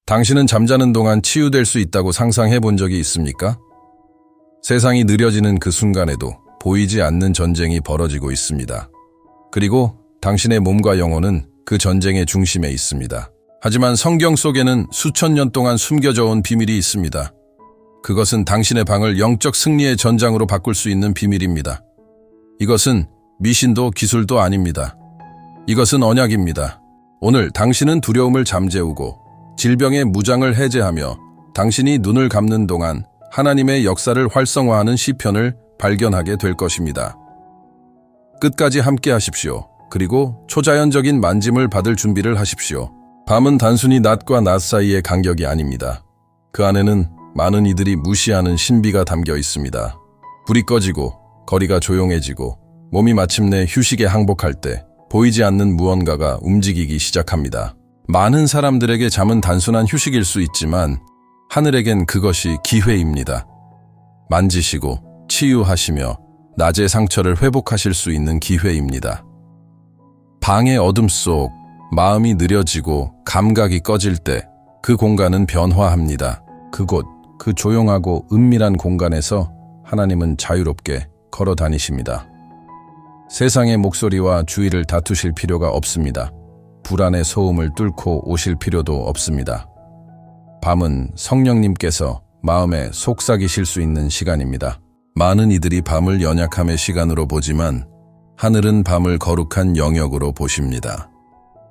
당신은 잠자는 동안 치유될 수 있다고 상상해 본 적이 있습니까? 세상이 느려지는 그 순간에도 보이지 않는 전쟁이 벌어지고 있습니다. 그리고 당신의 몸과 영혼은 그 전쟁의 중심에 있습니다. 하지만 성경 속에는 수천 년 동안 숨겨져 온 비밀이 있습니다. 그것은 당신의 방을 영적 승리의 전장으로 바꿀 수 있는 비밀입니다. 이것은 미신도 기술도 아닙니다. 이것은 언약입니다. 오늘 당신은 두려움을 잠재우고 질병의 무장을 해제하며 당신이 눈을 감는 동안 하나님의 역사를 활성화하는 시편을 발견하게 될 것입니다. 끝까지 함께 하십시오. 그리고 초자연적인 만짐을 받을 준비를 하십시오. 밤은 단순히 낮과 낮 사이의 간격이 아닙니다. 그 안에는 많은 이들이 무시하는 신비가 담겨 있습니다. 불이 꺼지고 거리가 조용해지고 몸이 마침내 휴식에 항복할 때 보이지 않는 무언가가 움직이기 시작합니다. 많은 사람들에게 잠은 단순한 휴식일 수 있지만 하늘에겐 그것이 기회입니다. 만지시고 치유하시며 낮의 상처를 회복하실 수 있는 기회입니다. 방의 어둠 속 마음이 느려지고 감각이 꺼질 때 그 공간은 변화합니다. 그곳, 그 조용하고 은밀한 공간에서 하나님은 자유롭게 걸어 다니십니다. 세상의 목소리와 주의를 다투실 필요가 없습니다. 불안의 소음을 뚫고 오실 필요도 없습니다. 밤은 성령님께서 마음에 속삭이실 수 있는 시간입니다. 많은 이들이 밤을 연약함의 시간으로 보지만 하늘은 밤을 거룩한 영역으로 보십니다.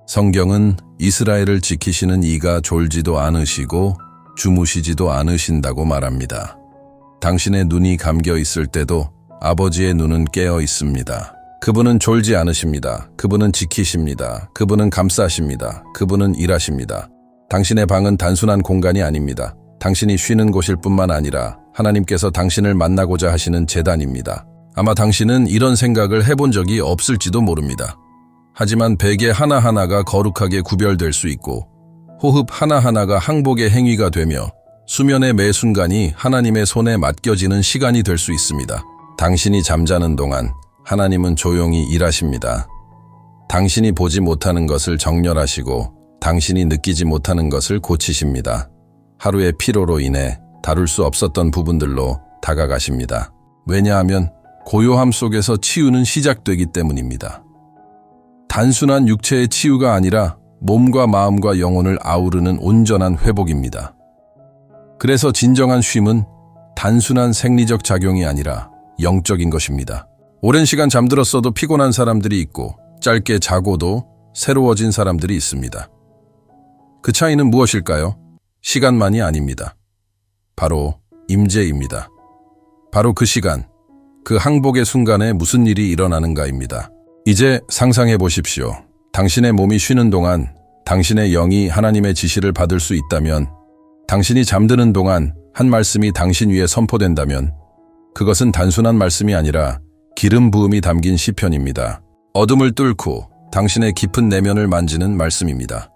성경은 이스라엘을 지키시는 이가 졸지도 않으시고 주무시지도 않으신다고 말합니다. 당신의 눈이 감겨 있을 때도 아버지의 눈은 깨어 있습니다. 그분은 졸지 않으십니다. 그분은 지키십니다. 그분은 감싸십니다. 그분은 일하십니다. 당신의 방은 단순한 공간이 아닙니다. 당신이 쉬는 곳일 뿐만 아니라 하나님께서 당신을 만나고자 하시는 제단입니다. 아마 당신은 이런 생각을 해본 적이 없을지도 모릅니다. 하지만 베개 하나하나가 거룩하게 구별될 수 있고 호흡 하나하나가 항복의 행위가 되며 수면의 매 순간이 하나님의 손에 맡겨지는 시간이 될 수 있습니다. 당신이 잠자는 동안 하나님은 조용히 일하십니다. 당신이 보지 못하는 것을 정렬하시고 당신이 느끼지 못하는 것을 고치십니다. 하루의 피로로 인해 다룰 수 없었던 부분들로 다가가십니다. 왜냐하면 고요함 속에서 치유는 시작되기 때문입니다. 단순한 육체의 치유가 아니라 몸과 마음과 영혼을 아우르는 온전한 회복입니다. 그래서 진정한 쉼은 단순한 생리적 작용이 아니라 영적인 것입니다. 오랜 시간 잠들었어도 피곤한 사람들이 있고 짧게 자고도 새로워진 사람들이 있습니다. 그 차이는 무엇일까요? 시간만이 아닙니다. 바로 임재입니다. 바로 그 시간, 그 항복의 순간에 무슨 일이 일어나는가입니다. 이제 상상해 보십시오. 당신의 몸이 쉬는 동안 당신의 영이 하나님의 지시를 받을 수 있다면, 당신이 잠드는 동안 한 말씀이 당신 위에 선포된다면 그것은 단순한 말씀이 아니라 기름 부음이 담긴 시편입니다. 어둠을 뚫고 당신의 깊은 내면을 만지는 말씀입니다.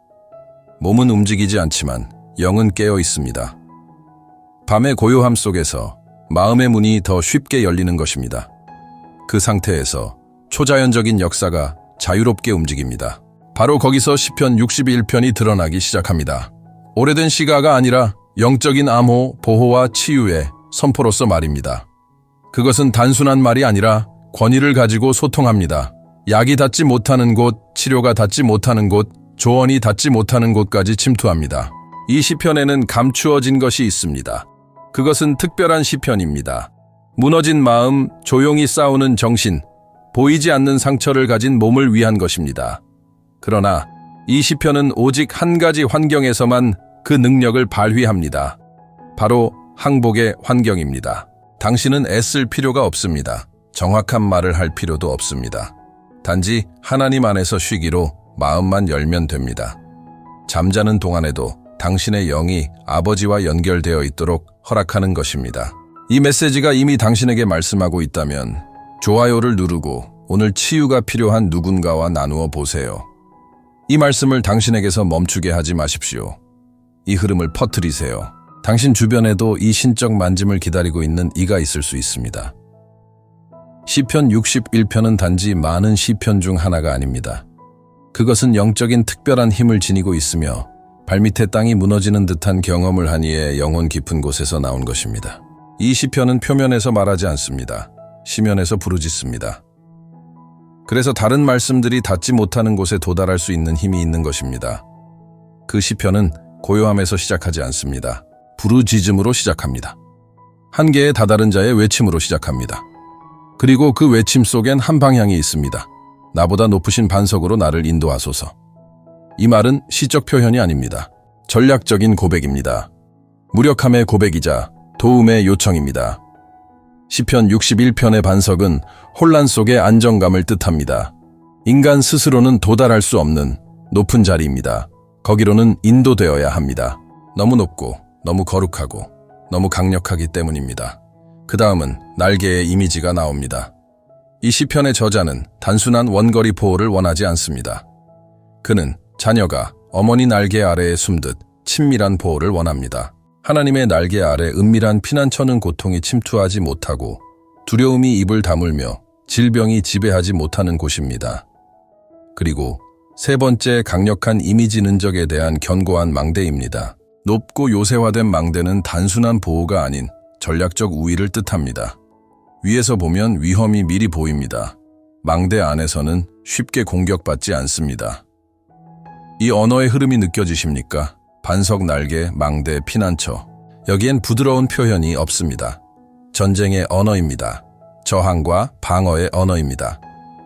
몸은 움직이지 않지만 영은 깨어 있습니다. 밤의 고요함 속에서 마음의 문이 더 쉽게 열리는 것입니다. 그 상태에서 초자연적인 역사가 자유롭게 움직입니다. 바로 거기서 시편 61편이 드러나기 시작합니다. 오래된 시가가 아니라 영적인 암호, 보호와 치유의 선포로서 말입니다. 그것은 단순한 말이 아니라 권위를 가지고 소통합니다. 약이 닿지 못하는 곳, 치료가 닿지 못하는 곳, 조언이 닿지 못하는 곳까지 침투합니다. 이 시편에는 감추어진 것이 있습니다. 그것은 특별한 시편입니다. 무너진 마음, 조용히 싸우는 정신, 보이지 않는 상처를 가진 몸을 위한 것입니다. 그러나 이 시편은 오직 한 가지 환경에서만 그 능력을 발휘합니다. 바로 항복의 환경입니다. 당신은 애쓸 필요가 없습니다. 정확한 말을 할 필요도 없습니다. 단지 하나님 안에서 쉬기로 마음만 열면 됩니다. 잠자는 동안에도 당신의 영이 아버지와 연결되어 있도록 허락하는 것입니다. 이 메시지가 이미 당신에게 말씀하고 있다면 좋아요를 누르고 오늘 치유가 필요한 누군가와 나누어 보세요. 이 말씀을 당신에게서 멈추게 하지 마십시오. 이 흐름을 퍼뜨리세요. 당신 주변에도 이 신적 만짐을 기다리고 있는 이가 있을 수 있습니다. 시편 61편은 단지 많은 시편 중 하나가 아닙니다. 그것은 영적인 특별한 힘을 지니고 있으며 발밑에 땅이 무너지는 듯한 경험을 한 이의 영혼 깊은 곳에서 나온 것입니다. 이 시편은 표면에서 말하지 않습니다. 시면에서 부르짖습니다. 그래서 다른 말씀들이 닿지 못하는 곳에 도달할 수 있는 힘이 있는 것입니다. 그 시편은 고요함에서 시작하지 않습니다. 부르짖음으로 시작합니다. 한계에 다다른 자의 외침으로 시작합니다. 그리고 그 외침 속엔 한 방향이 있습니다. 나보다 높으신 반석으로 나를 인도하소서. 이 말은 시적 표현이 아닙니다. 전략적인 고백입니다. 무력함의 고백이자 도움의 요청입니다. 시편 61편의 반석은 혼란 속의 안정감을 뜻합니다. 인간 스스로는 도달할 수 없는 높은 자리입니다. 거기로는 인도되어야 합니다. 너무 높고 너무 거룩하고 너무 강력하기 때문입니다. 그 다음은 날개의 이미지가 나옵니다. 이 시편의 저자는 단순한 원거리 보호를 원하지 않습니다. 그는 자녀가 어머니 날개 아래에 숨듯 친밀한 보호를 원합니다. 하나님의 날개 아래 은밀한 피난처는 고통이 침투하지 못하고 두려움이 입을 다물며 질병이 지배하지 못하는 곳입니다. 그리고 세 번째 강력한 이미지 능적에 대한 견고한 망대입니다. 높고 요새화된 망대는 단순한 보호가 아닌 전략적 우위를 뜻합니다. 위에서 보면 위험이 미리 보입니다. 망대 안에서는 쉽게 공격받지 않습니다. 이 언어의 흐름이 느껴지십니까? 반석 날개, 망대, 피난처. 여기엔 부드러운 표현이 없습니다. 전쟁의 언어입니다. 저항과 방어의 언어입니다.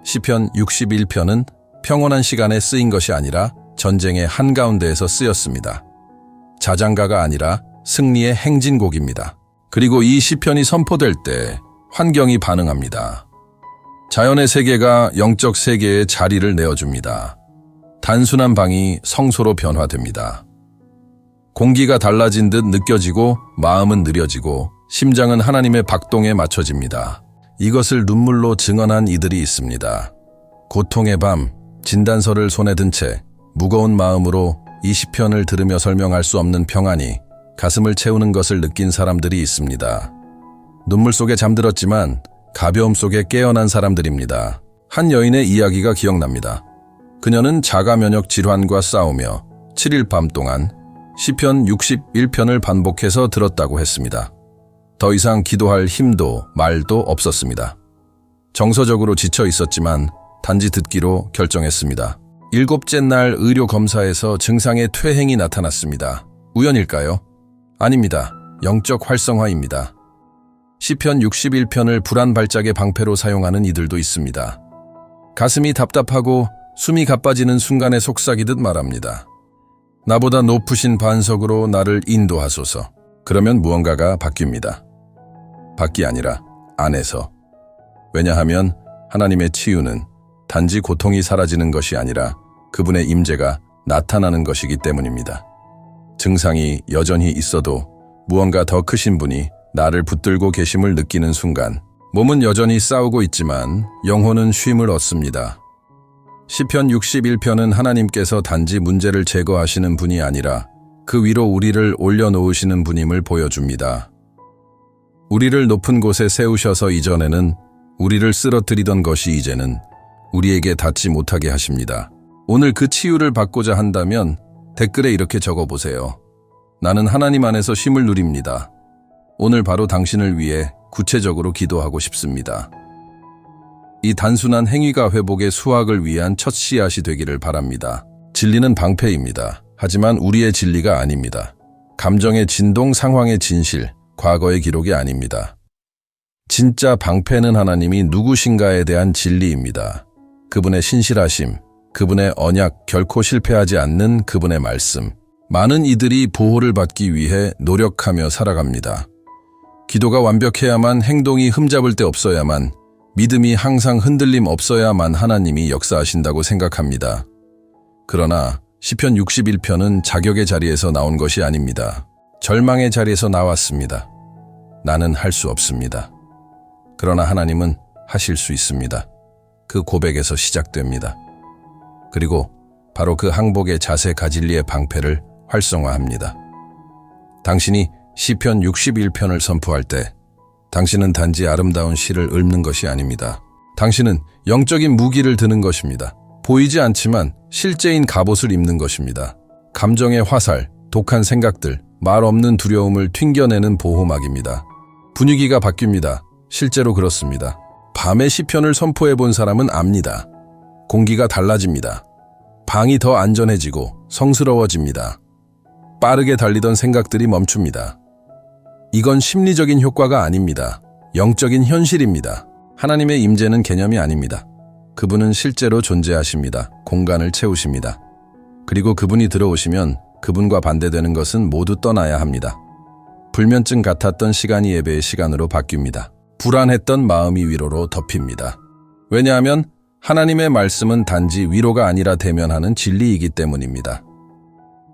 시편 61편은 평온한 시간에 쓰인 것이 아니라 전쟁의 한가운데에서 쓰였습니다. 자장가가 아니라 승리의 행진곡입니다. 그리고 이 시편이 선포될 때 환경이 반응합니다. 자연의 세계가 영적 세계의 자리를 내어줍니다. 단순한 방이 성소로 변화됩니다. 공기가 달라진 듯 느껴지고 마음은 느려지고 심장은 하나님의 박동에 맞춰집니다. 이것을 눈물로 증언한 이들이 있습니다. 고통의 밤, 진단서를 손에 든 채 무거운 마음으로 이 시편을 들으며 설명할 수 없는 평안이 가슴을 채우는 것을 느낀 사람들이 있습니다. 눈물 속에 잠들었지만 가벼움 속에 깨어난 사람들입니다. 한 여인의 이야기가 기억납니다. 그녀는 자가 면역 질환과 싸우며 7일 밤 동안 시편 61편을 반복해서 들었다고 했습니다. 더 이상 기도할 힘도 말도 없었습니다. 정서적으로 지쳐 있었지만 단지 듣기로 결정했습니다. 7째 날 의료 검사에서 증상의 퇴행이 나타났습니다. 우연일까요? 아닙니다. 영적 활성화입니다. 시편 61편을 불안 발작의 방패로 사용하는 이들도 있습니다. 가슴이 답답하고 숨이 가빠지는 순간에 속삭이듯 말합니다. 나보다 높으신 반석으로 나를 인도하소서. 그러면 무언가가 바뀝니다. 밖이 아니라 안에서. 왜냐하면 하나님의 치유는 단지 고통이 사라지는 것이 아니라 그분의 임재가 나타나는 것이기 때문입니다. 증상이 여전히 있어도 무언가 더 크신 분이 나를 붙들고 계심을 느끼는 순간 몸은 여전히 싸우고 있지만 영혼은 쉼을 얻습니다. 시편 61편은 하나님께서 단지 문제를 제거하시는 분이 아니라 그 위로 우리를 올려놓으시는 분임을 보여줍니다. 우리를 높은 곳에 세우셔서 이전에는 우리를 쓰러뜨리던 것이 이제는 우리에게 닿지 못하게 하십니다. 오늘 그 치유를 받고자 한다면 댓글에 이렇게 적어보세요. 나는 하나님 안에서 쉼을 누립니다. 오늘 바로 당신을 위해 구체적으로 기도하고 싶습니다. 이 단순한 행위가 회복의 수확을 위한 첫 씨앗이 되기를 바랍니다. 진리는 방패입니다. 하지만 우리의 진리가 아닙니다. 감정의 진동, 상황의 진실, 과거의 기록이 아닙니다. 진짜 방패는 하나님이 누구신가에 대한 진리입니다. 그분의 신실하심, 그분의 언약, 결코 실패하지 않는 그분의 말씀. 많은 이들이 보호를 받기 위해 노력하며 살아갑니다. 기도가 완벽해야만, 행동이 흠잡을 데 없어야만, 믿음이 항상 흔들림 없어야만 하나님이 역사하신다고 생각합니다. 그러나 시편 61편은 자격의 자리에서 나온 것이 아닙니다. 절망의 자리에서 나왔습니다. 나는 할 수 없습니다. 그러나 하나님은 하실 수 있습니다. 그 고백에서 시작됩니다. 그리고 바로 그 항복의 자세 가질리의 방패를 활성화합니다. 당신이 시편 61편을 선포할 때 당신은 단지 아름다운 시를 읊는 것이 아닙니다. 당신은 영적인 무기를 드는 것입니다. 보이지 않지만 실제인 갑옷을 입는 것입니다. 감정의 화살, 독한 생각들, 말 없는 두려움을 튕겨내는 보호막입니다. 분위기가 바뀝니다. 실제로 그렇습니다. 밤에 시편을 선포해 본 사람은 압니다. 공기가 달라집니다. 방이 더 안전해지고 성스러워집니다. 빠르게 달리던 생각들이 멈춥니다. 이건 심리적인 효과가 아닙니다. 영적인 현실입니다. 하나님의 임재는 개념이 아닙니다. 그분은 실제로 존재하십니다. 공간을 채우십니다. 그리고 그분이 들어오시면 그분과 반대되는 것은 모두 떠나야 합니다. 불면증 같았던 시간이 예배의 시간으로 바뀝니다. 불안했던 마음이 위로로 덮입니다. 왜냐하면 하나님의 말씀은 단지 위로가 아니라 대면하는 진리이기 때문입니다.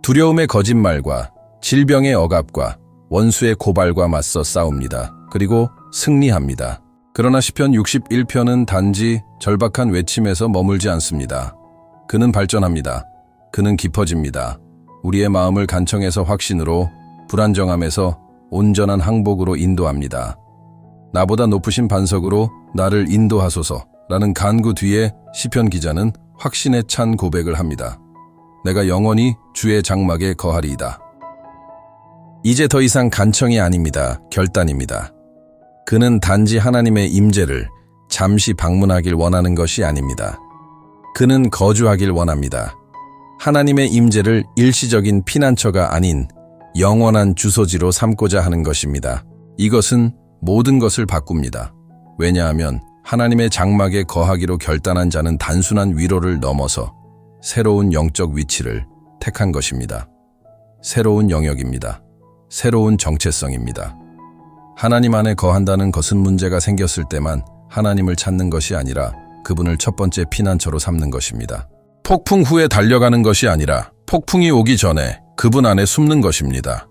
두려움의 거짓말과 질병의 억압과 원수의 고발과 맞서 싸웁니다. 그리고 승리합니다. 그러나 시편 61편은 단지 절박한 외침에서 머물지 않습니다. 그는 발전합니다. 그는 깊어집니다. 우리의 마음을 간청해서 확신으로, 불안정함에서 온전한 항복으로 인도합니다. 나보다 높으신 반석으로 나를 인도하소서라는 간구 뒤에 시편 기자는 확신에 찬 고백을 합니다. 내가 영원히 주의 장막에 거하리이다. 이제 더 이상 간청이 아닙니다. 결단입니다. 그는 단지 하나님의 임재를 잠시 방문하길 원하는 것이 아닙니다. 그는 거주하길 원합니다. 하나님의 임재를 일시적인 피난처가 아닌 영원한 주소지로 삼고자 하는 것입니다. 이것은 모든 것을 바꿉니다. 왜냐하면 하나님의 장막에 거하기로 결단한 자는 단순한 위로를 넘어서 새로운 영적 위치를 택한 것입니다. 새로운 영역입니다. 새로운 정체성입니다. 하나님 안에 거한다는 것은 문제가 생겼을 때만 하나님을 찾는 것이 아니라 그분을 첫 번째 피난처로 삼는 것입니다. 폭풍 후에 달려가는 것이 아니라 폭풍이 오기 전에 그분 안에 숨는 것입니다.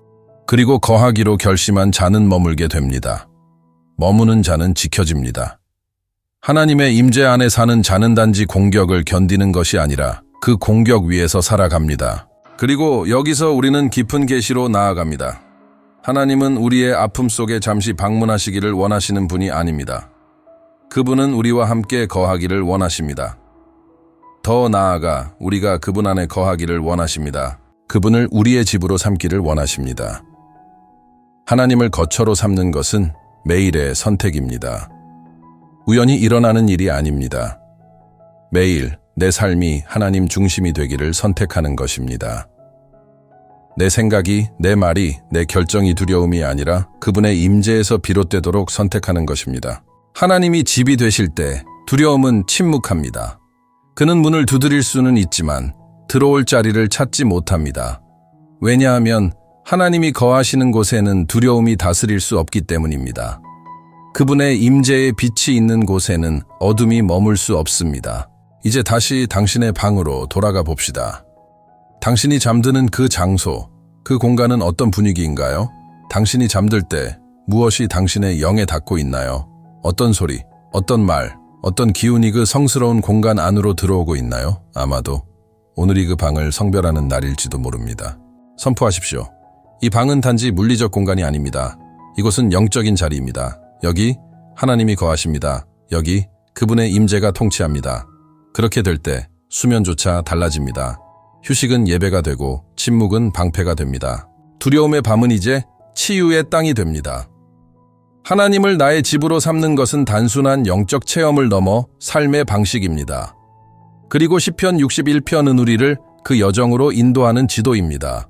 그리고 거하기로 결심한 자는 머물게 됩니다. 머무는 자는 지켜집니다. 하나님의 임재 안에 사는 자는 단지 공격을 견디는 것이 아니라 그 공격 위에서 살아갑니다. 그리고 여기서 우리는 깊은 계시로 나아갑니다. 하나님은 우리의 아픔 속에 잠시 방문하시기를 원하시는 분이 아닙니다. 그분은 우리와 함께 거하기를 원하십니다. 더 나아가 우리가 그분 안에 거하기를 원하십니다. 그분을 우리의 집으로 삼기를 원하십니다. 하나님을 거처로 삼는 것은 매일의 선택입니다. 우연히 일어나는 일이 아닙니다. 매일 내 삶이 하나님 중심이 되기를 선택하는 것입니다. 내 생각이, 내 말이, 내 결정이 두려움이 아니라 그분의 임재에서 비롯되도록 선택하는 것입니다. 하나님이 집이 되실 때 두려움은 침묵합니다. 그는 문을 두드릴 수는 있지만 들어올 자리를 찾지 못합니다. 왜냐하면 하나님이 거하시는 곳에는 두려움이 다스릴 수 없기 때문입니다. 그분의 임재의 빛이 있는 곳에는 어둠이 머물 수 없습니다. 이제 다시 당신의 방으로 돌아가 봅시다. 당신이 잠드는 그 장소, 그 공간은 어떤 분위기인가요? 당신이 잠들 때 무엇이 당신의 영에 닿고 있나요? 어떤 소리, 어떤 말, 어떤 기운이 그 성스러운 공간 안으로 들어오고 있나요? 아마도 오늘이 그 방을 성별하는 날일지도 모릅니다. 선포하십시오. 이 방은 단지 물리적 공간이 아닙니다. 이곳은 영적인 자리입니다. 여기 하나님이 거하십니다. 여기 그분의 임재가 통치합니다. 그렇게 될 때 수면조차 달라집니다. 휴식은 예배가 되고 침묵은 방패가 됩니다. 두려움의 밤은 이제 치유의 땅이 됩니다. 하나님을 나의 집으로 삼는 것은 단순한 영적 체험을 넘어 삶의 방식입니다. 그리고 시편 61편은 우리를 그 여정으로 인도하는 지도입니다.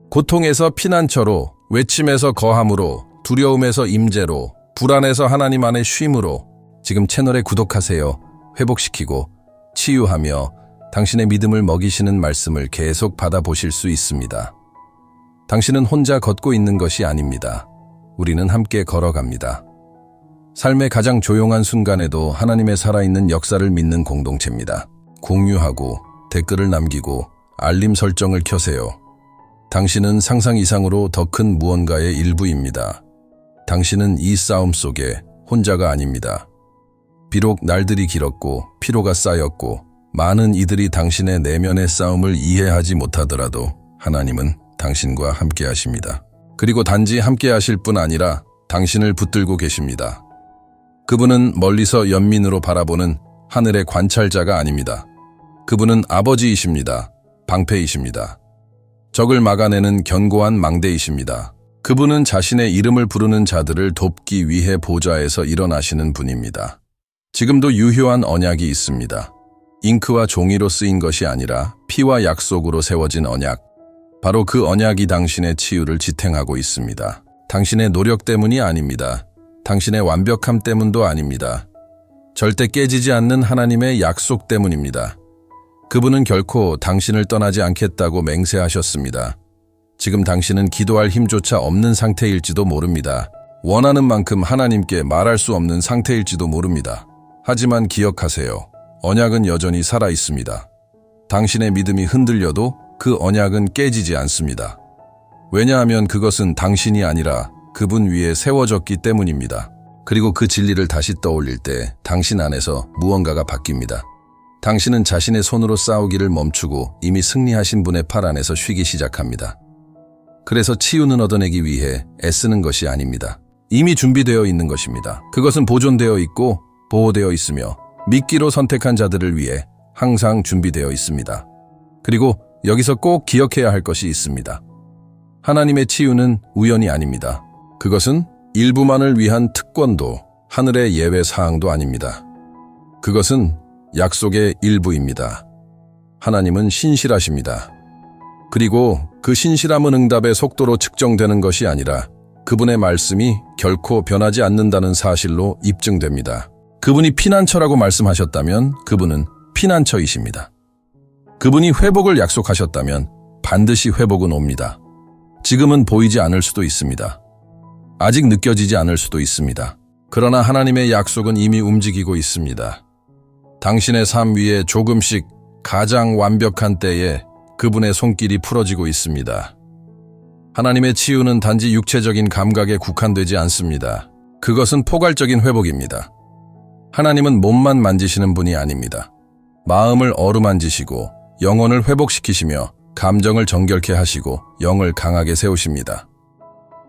고통에서 피난처로, 외침에서 거함으로, 두려움에서 임재로, 불안에서 하나님 안의 쉼으로. 지금 채널에 구독하세요. 회복시키고 치유하며 당신의 믿음을 먹이시는 말씀을 계속 받아보실 수 있습니다. 당신은 혼자 걷고 있는 것이 아닙니다. 우리는 함께 걸어갑니다. 삶의 가장 조용한 순간에도 하나님의 살아있는 역사를 믿는 공동체입니다. 공유하고 댓글을 남기고 알림 설정을 켜세요. 당신은 상상 이상으로 더 큰 무언가의 일부입니다. 당신은 이 싸움 속에 혼자가 아닙니다. 비록 날들이 길었고 피로가 쌓였고 많은 이들이 당신의 내면의 싸움을 이해하지 못하더라도 하나님은 당신과 함께 하십니다. 그리고 단지 함께 하실 뿐 아니라 당신을 붙들고 계십니다. 그분은 멀리서 연민으로 바라보는 하늘의 관찰자가 아닙니다. 그분은 아버지이십니다. 방패이십니다. 적을 막아내는 견고한 망대이십니다. 그분은 자신의 이름을 부르는 자들을 돕기 위해 보좌에서 일어나시는 분입니다. 지금도 유효한 언약이 있습니다. 잉크와 종이로 쓰인 것이 아니라 피와 약속으로 세워진 언약. 바로 그 언약이 당신의 치유를 지탱하고 있습니다. 당신의 노력 때문이 아닙니다. 당신의 완벽함 때문도 아닙니다. 절대 깨지지 않는 하나님의 약속 때문입니다. 그분은 결코 당신을 떠나지 않겠다고 맹세하셨습니다. 지금 당신은 기도할 힘조차 없는 상태일지도 모릅니다. 원하는 만큼 하나님께 말할 수 없는 상태일지도 모릅니다. 하지만 기억하세요. 언약은 여전히 살아 있습니다. 당신의 믿음이 흔들려도 그 언약은 깨지지 않습니다. 왜냐하면 그것은 당신이 아니라 그분 위에 세워졌기 때문입니다. 그리고 그 진리를 다시 떠올릴 때 당신 안에서 무언가가 바뀝니다. 당신은 자신의 손으로 싸우기를 멈추고 이미 승리하신 분의 팔 안에서 쉬기 시작합니다. 그래서 치유는 얻어내기 위해 애쓰는 것이 아닙니다. 이미 준비되어 있는 것입니다. 그것은 보존되어 있고 보호되어 있으며 믿기로 선택한 자들을 위해 항상 준비되어 있습니다. 그리고 여기서 꼭 기억해야 할 것이 있습니다. 하나님의 치유는 우연이 아닙니다. 그것은 일부만을 위한 특권도 하늘의 예외 사항도 아닙니다. 그것은 약속의 일부입니다. 하나님은 신실하십니다. 그리고 그 신실함은 응답의 속도로 측정되는 것이 아니라 그분의 말씀이 결코 변하지 않는다는 사실로 입증됩니다. 그분이 피난처라고 말씀하셨다면 그분은 피난처이십니다. 그분이 회복을 약속하셨다면 반드시 회복은 옵니다. 지금은 보이지 않을 수도 있습니다. 아직 느껴지지 않을 수도 있습니다. 그러나 하나님의 약속은 이미 움직이고 있습니다. 당신의 삶 위에 조금씩 가장 완벽한 때에 그분의 손길이 풀어지고 있습니다. 하나님의 치유는 단지 육체적인 감각에 국한되지 않습니다. 그것은 포괄적인 회복입니다. 하나님은 몸만 만지시는 분이 아닙니다. 마음을 어루만지시고 영혼을 회복시키시며 감정을 정결케 하시고 영을 강하게 세우십니다.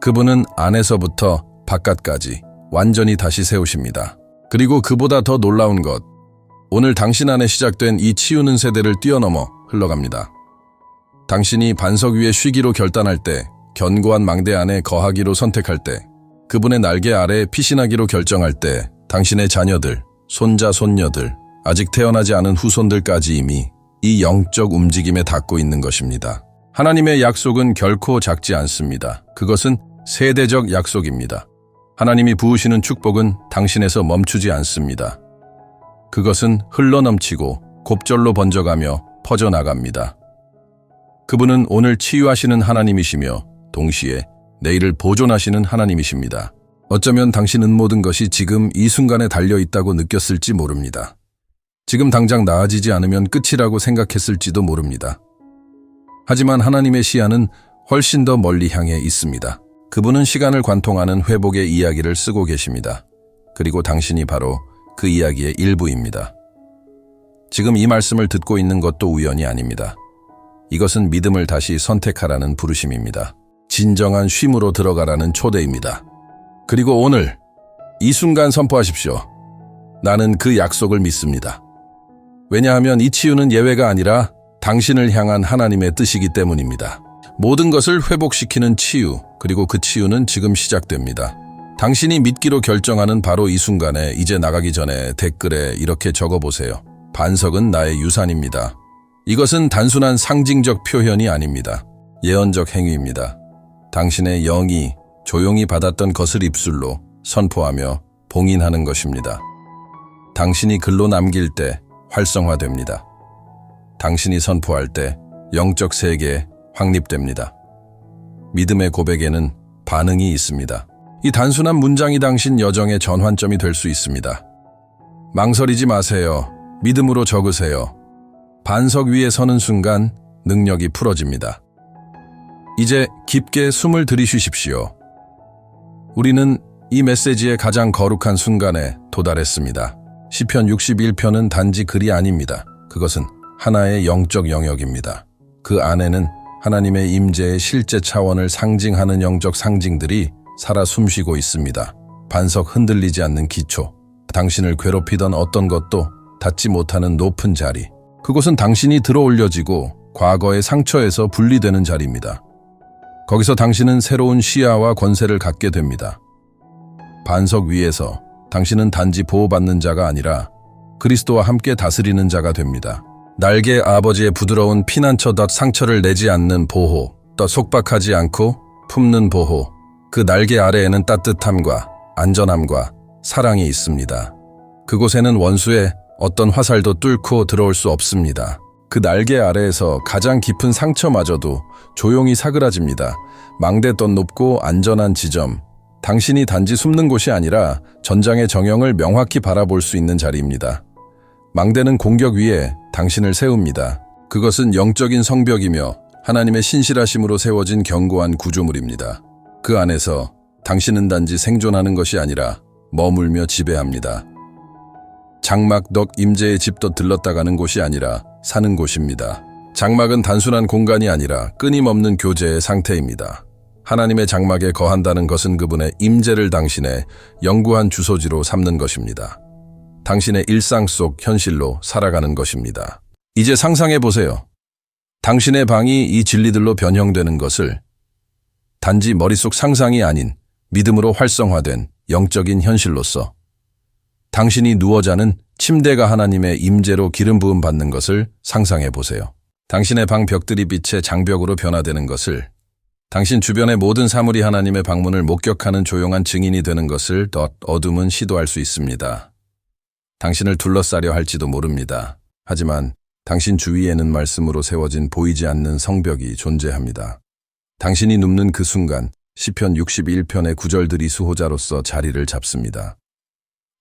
그분은 안에서부터 바깥까지 완전히 다시 세우십니다. 그리고 그보다 더 놀라운 것, 오늘 당신 안에 시작된 이 치유는 세대를 뛰어넘어 흘러갑니다. 당신이 반석 위에 쉬기로 결단할 때, 견고한 망대 안에 거하기로 선택할 때, 그분의 날개 아래 피신하기로 결정할 때, 당신의 자녀들, 손자, 손녀들, 아직 태어나지 않은 후손들까지 이미 이 영적 움직임에 닿고 있는 것입니다. 하나님의 약속은 결코 작지 않습니다. 그것은 세대적 약속입니다. 하나님이 부으시는 축복은 당신에서 멈추지 않습니다. 그것은 흘러넘치고 곱절로 번져가며 퍼져나갑니다. 그분은 오늘 치유하시는 하나님이시며 동시에 내일을 보존하시는 하나님이십니다. 어쩌면 당신은 모든 것이 지금 이 순간에 달려있다고 느꼈을지 모릅니다. 지금 당장 나아지지 않으면 끝이라고 생각했을지도 모릅니다. 하지만 하나님의 시야는 훨씬 더 멀리 향해 있습니다. 그분은 시간을 관통하는 회복의 이야기를 쓰고 계십니다. 그리고 당신이 바로 그 이야기의 일부입니다. 지금 이 말씀을 듣고 있는 것도 우연이 아닙니다. 이것은 믿음을 다시 선택하라는 부르심입니다. 진정한 쉼으로 들어가라는 초대입니다. 그리고 오늘 이 순간 선포하십시오. 나는 그 약속을 믿습니다. 왜냐하면 이 치유는 예외가 아니라 당신을 향한 하나님의 뜻이기 때문입니다. 모든 것을 회복시키는 치유, 그리고 그 치유는 지금 시작됩니다. 당신이 믿기로 결정하는 바로 이 순간에 이제 나가기 전에 댓글에 이렇게 적어보세요. 반석은 나의 유산입니다. 이것은 단순한 상징적 표현이 아닙니다. 예언적 행위입니다. 당신의 영이 조용히 받았던 것을 입술로 선포하며 봉인하는 것입니다. 당신이 글로 남길 때 활성화됩니다. 당신이 선포할 때 영적 세계에 확립됩니다. 믿음의 고백에는 반응이 있습니다. 이 단순한 문장이 당신 여정의 전환점이 될 수 있습니다. 망설이지 마세요. 믿음으로 적으세요. 반석 위에 서는 순간 능력이 풀어집니다. 이제 깊게 숨을 들이쉬십시오. 우리는 이 메시지의 가장 거룩한 순간에 도달했습니다. 시편 61편은 단지 글이 아닙니다. 그것은 하나의 영적 영역입니다. 그 안에는 하나님의 임재의 실제 차원을 상징하는 영적 상징들이 살아 숨쉬고 있습니다. 반석 흔들리지 않는 기초, 당신을 괴롭히던 어떤 것도 닿지 못하는 높은 자리, 그곳은 당신이 들어올려지고 과거의 상처에서 분리되는 자리입니다. 거기서 당신은 새로운 시야와 권세를 갖게 됩니다. 반석 위에서 당신은 단지 보호받는 자가 아니라 그리스도와 함께 다스리는 자가 됩니다. 날개 아버지의 부드러운 피난처. 상처를 내지 않는 보호, 속박하지 않고 품는 보호. 그 날개 아래에는 따뜻함과 안전함과 사랑이 있습니다. 그곳에는 원수의 어떤 화살도 뚫고 들어올 수 없습니다. 그 날개 아래에서 가장 깊은 상처마저도 조용히 사그라집니다. 망대 높고 안전한 지점. 당신이 단지 숨는 곳이 아니라 전장의 정형을 명확히 바라볼 수 있는 자리입니다. 망대는 공격 위에 당신을 세웁니다. 그것은 영적인 성벽이며 하나님의 신실하심으로 세워진 견고한 구조물입니다. 그 안에서 당신은 단지 생존하는 것이 아니라 머물며 지배합니다. 장막. 임재의 집도 들렀다 가는 곳이 아니라 사는 곳입니다. 장막은 단순한 공간이 아니라 끊임없는 교제의 상태입니다. 하나님의 장막에 거한다는 것은 그분의 임재를 당신의 영구한 주소지로 삼는 것입니다. 당신의 일상 속 현실로 살아가는 것입니다. 이제 상상해 보세요. 당신의 방이 이 진리들로 변형되는 것을 단지 머릿속 상상이 아닌 믿음으로 활성화된 영적인 현실로서 당신이 누워 자는 침대가 하나님의 임재로 기름 부음 받는 것을 상상해 보세요. 당신의 방 벽들이 빛의 장벽으로 변화되는 것을, 당신 주변의 모든 사물이 하나님의 방문을 목격하는 조용한 증인이 되는 것을 어둠은 시도할 수 있습니다. 당신을 둘러싸려 할지도 모릅니다. 하지만 당신 주위에는 말씀으로 세워진 보이지 않는 성벽이 존재합니다. 당신이 눕는 그 순간 시편 61편의 구절들이 수호자로서 자리를 잡습니다.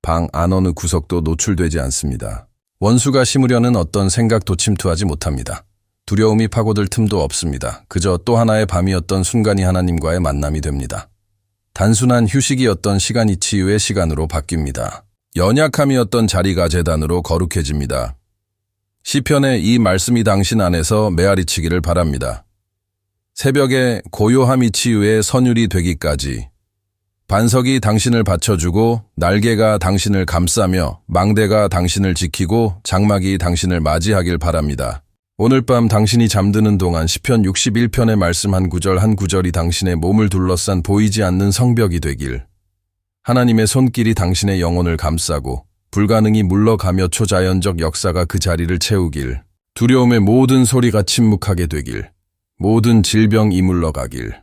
방 안 어느 구석도 노출되지 않습니다. 원수가 심으려는 어떤 생각도 침투하지 못합니다. 두려움이 파고들 틈도 없습니다. 그저 또 하나의 밤이었던 순간이 하나님과의 만남이 됩니다. 단순한 휴식이었던 시간이 치유의 시간으로 바뀝니다. 연약함이었던 자리가 제단으로 거룩해집니다. 시편의 이 말씀이 당신 안에서 메아리치기를 바랍니다. 새벽에 고요함이 치유의 선율이 되기까지 반석이 당신을 받쳐주고 날개가 당신을 감싸며 망대가 당신을 지키고 장막이 당신을 맞이하길 바랍니다. 오늘 밤 당신이 잠드는 동안 시편 61편의 말씀 한 구절 한 구절이 당신의 몸을 둘러싼 보이지 않는 성벽이 되길, 하나님의 손길이 당신의 영혼을 감싸고 불가능이 물러가며 초자연적 역사가 그 자리를 채우길, 두려움의 모든 소리가 침묵하게 되길, 모든 질병 이물러가길.